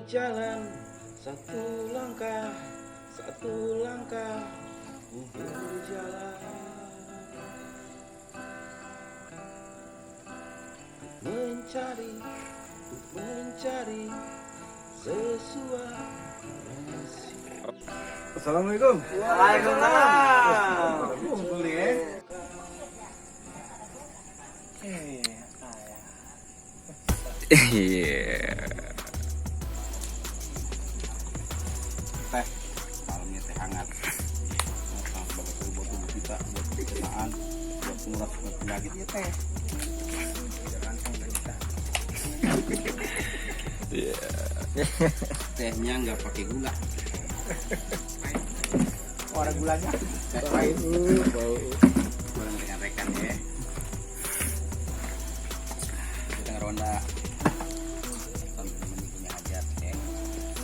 berjalan satu langkah berjalan mencari sesuatu. Assalamualaikum. Waalaikumsalam. Iya. Teh, malamnya teh hangat. Sebagai buat tubuh kita, buat pencernaan, buat menguras penyakit ya teh. Iya. Tehnya nggak pakai gula. Oh, ada gulanya. Bau. Bareng rekan-rekan ya. Kita ngeronda. Teman-teman punya hajat ya.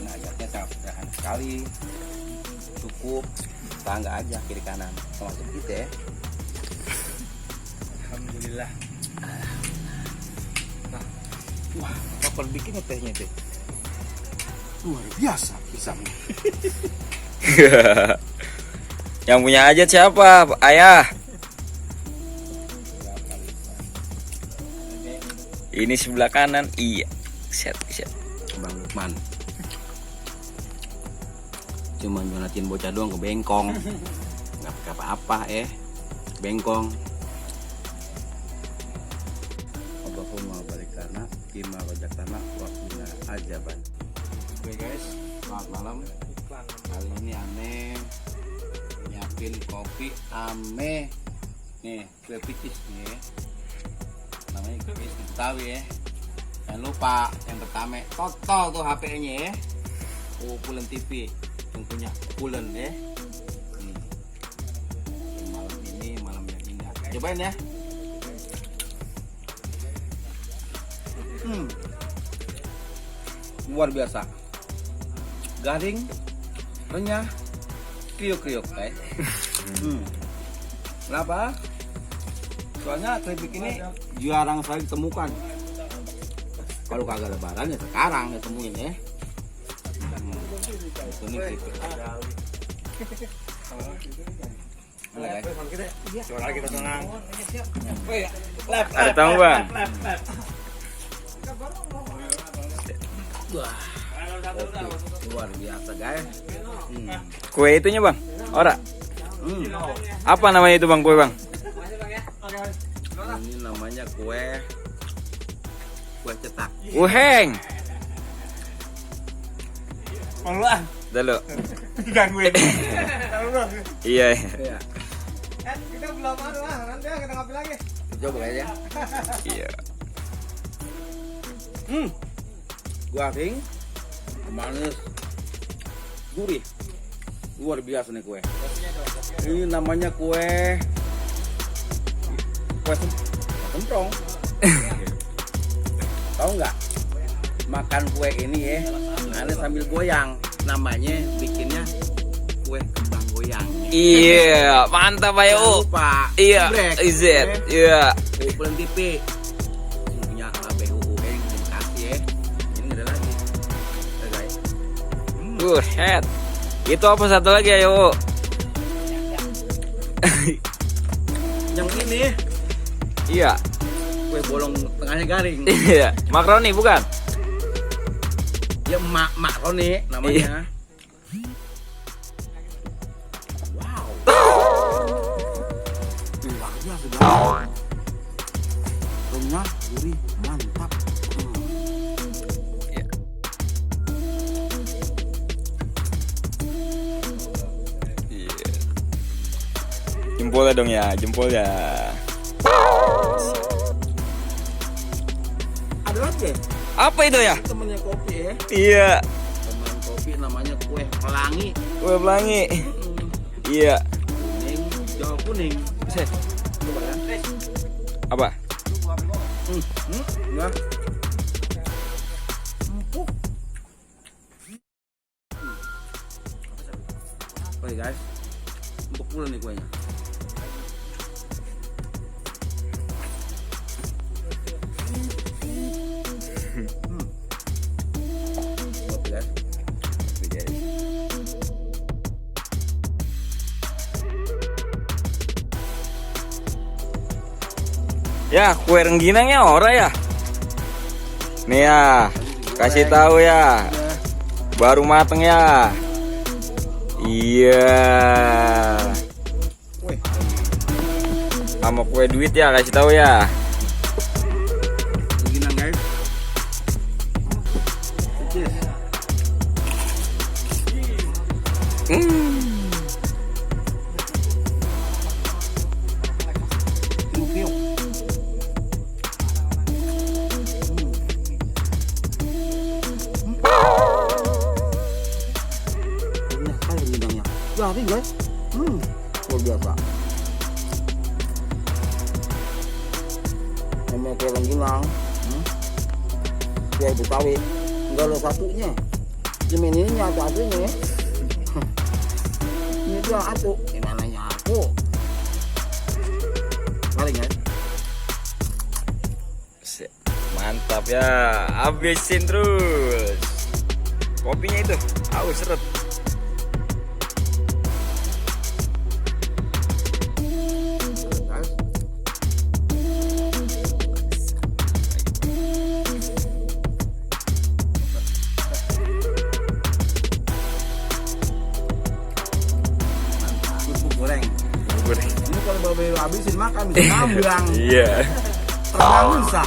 Nah, hajatnya sangat sederhana sekali. Cukup tangga aja kiri kanan. Termasuk kita ya. Alhamdulillah. Wah, kapan bikinnya tehnya teh? Luar biasa pisangnya. Yang punya hajat siapa? Ayah. Ini sebelah kanan. Iya. Set. Bang Lukman. Cuman nyonatin bocah doang ke bengkong. Nggak pakai apa-apa bengkong. Allahumma barik lana bima wajaktana wa qina ajaban. Oke guys, selamat malam. Kali ini aneh nyiapin kopi ame. Nih, kue picis nih ya. Namanya kue picis Betawi ya. Jangan lupa yang pertama total tuh HP-nya ya. Pulen TV yang punya Pulen ya. Malam ini malam yang indah. Cobain ya. Luar biasa. Garing, renyah, kriuk-kriuk Kenapa? Soalnya keripik ini jarang sekali ditemukan. Kalau kagak lebaran ya sekarang ditemuin ya. Ini keripik. Mana guys? Suara kita tenang. Ada tamu bang. Wah, luar biasa guys. Kue itunya bang. Ora. Apa namanya itu bang kue bang? Ini namanya kue cetak. Uheng. Allah. Dulu. Gangguin. Iya. Ya, Kita belum ada lah. Nanti kita ngambil lagi. coba aja. Iya. Garing, manis, gurih, luar biasa nih kue. Ini namanya kue semprong. Tahu nggak? Makan kue ini ya, aneh sambil goyang. Namanya bikinnya kue kembang goyang. Iya, mantap ayo. Lupa. Iya, Geprek, IZ. ya. Iya. Pulen TV. Punya KBU terima kasih ya. Ini ada lagi. Oke, guys. Head. Itu apa satu lagi ayo? Yang ini Iya. kue bolong tengahnya garing. Iya. Makaroni bukan? Ya makroni namanya. Wow. Luar biasa guys. Renyah, gurih, mantap. Iya. Iya. Jempolnya dong ya, jempolnya. Ada lagi Apa itu ya? temennya kopi ya. Iya. Teman kopi namanya kue pelangi. Kue pelangi. Iya. Kuning, hijau kuning. Set. Coba ya. Apa? Enggak. Empuk. Oke guys, empuk dulu nih kuenya. Oke guys. Ya, kue rengginangnya ora ya. Nih ya, kasih tahu ya. Baru mateng ya. Iya. Wih, Sama kue duit ya, kasih tahu ya. rengginang guys. Cheers. Piu-piu. Banyak sekali rengginangnya. Jadi guys, luar biasa. Namanya kayak rengginang, kayak Betawi, enggak lo satunya. Cuma ini nyatu satunya. Ini dia satu, gimana nyatu? Kali guys. Mantap ya, habisin terus. Kopinya itu, aus seret. Kerupuk goreng. Ini kalau babe habisin makan bisa nambang. Iya. Terang bisa.